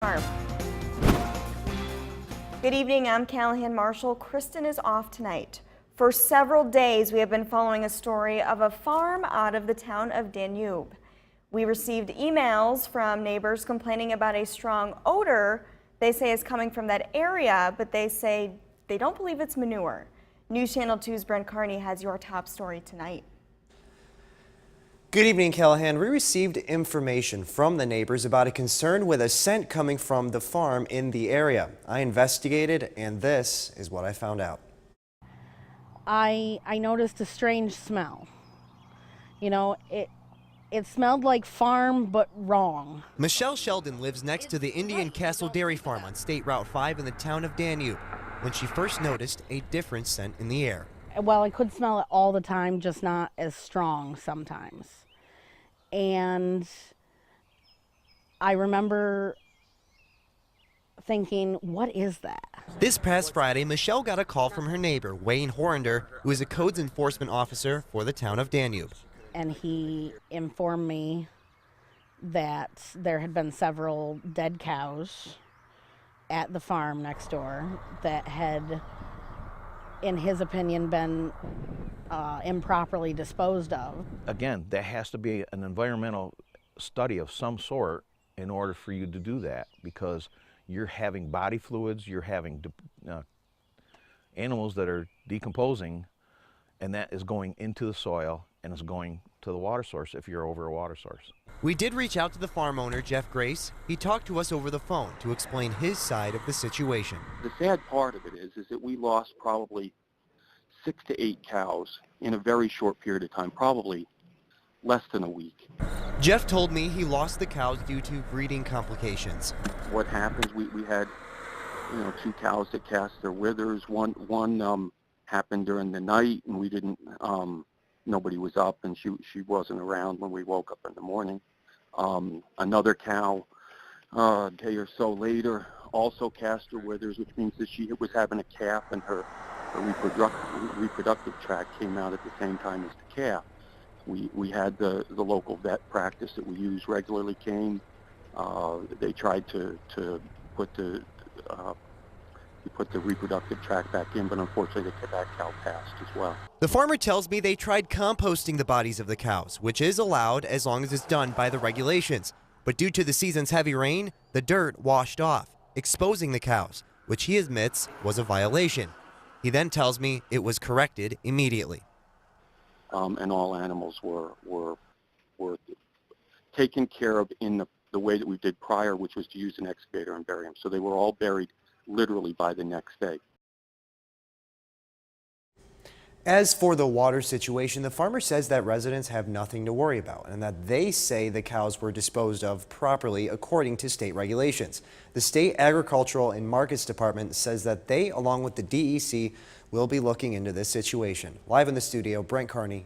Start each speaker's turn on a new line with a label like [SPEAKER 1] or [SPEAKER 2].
[SPEAKER 1] Farm. Good evening, I'm Callahan Marshall. Kristen is off tonight. For several days, we have been following a story of a farm out of the town of Danube. We received emails from neighbors complaining about a strong odor they say is coming from that area, but they say they don't believe it's manure. News Channel 2's Brent Carney has your top story tonight.
[SPEAKER 2] Good evening, Callahan. We received information from the neighbors about a concern with a scent coming from the farm in the area. I investigated, and this is what I found out.
[SPEAKER 3] I noticed a strange smell. You know, it smelled like farm, but wrong.
[SPEAKER 4] Michelle Sheldon lives next to the Indian Castle Dairy Farm on State Route 5 in the town of Danube when she first noticed a different scent in the air.
[SPEAKER 3] Well, I could smell it all the time, just not as strong sometimes. And I remember thinking, what is that?
[SPEAKER 4] This past Friday, Michelle got a call from her neighbor, Wayne Horrender, who is a codes enforcement officer for the town of Danube.
[SPEAKER 3] And he informed me that there had been several dead cows at the farm next door that had, in his opinion, been improperly disposed of.
[SPEAKER 5] Again, there has to be an environmental study of some sort in order for you to do that, because you're having body fluids, you're having animals that are decomposing, and that is going into the soil and is going to the water source if you're over a water source.
[SPEAKER 4] We did reach out to the farm owner, Jeff Grace. He talked to us over the phone to explain his side of the situation.
[SPEAKER 6] The sad part of it is that we lost probably 6 to 8 cows in a very short period of time, probably less than a week.
[SPEAKER 4] Jeff told me he lost the cows due to breeding complications.
[SPEAKER 6] What happens, we had 2 cows that cast their withers. One happened during the night, and we didn't, nobody was up, and she wasn't around when we woke up in the morning. Another cow, a day or so later, also cast her withers, which means that she was having a calf, and her reproductive tract came out at the same time as the calf. We had the local vet practice that we use regularly came. They tried to put the reproductive tract back in, but unfortunately that cow passed as well.
[SPEAKER 4] The farmer tells me they tried composting the bodies of the cows, which is allowed as long as it's done by the regulations. But due to the season's heavy rain, the dirt washed off, exposing the cows, which he admits was a violation. He then tells me it was corrected immediately.
[SPEAKER 6] And all animals were taken care of in the way that we did prior, which was to use an excavator and bury them. So they were all buried literally by the next day.
[SPEAKER 2] As for the water situation, the farmer says that residents have nothing to worry about and that they say the cows were disposed of properly according to state regulations. The State Agricultural and Markets Department says that they, along with the DEC, will be looking into this situation. Live in the studio, Brent Carney.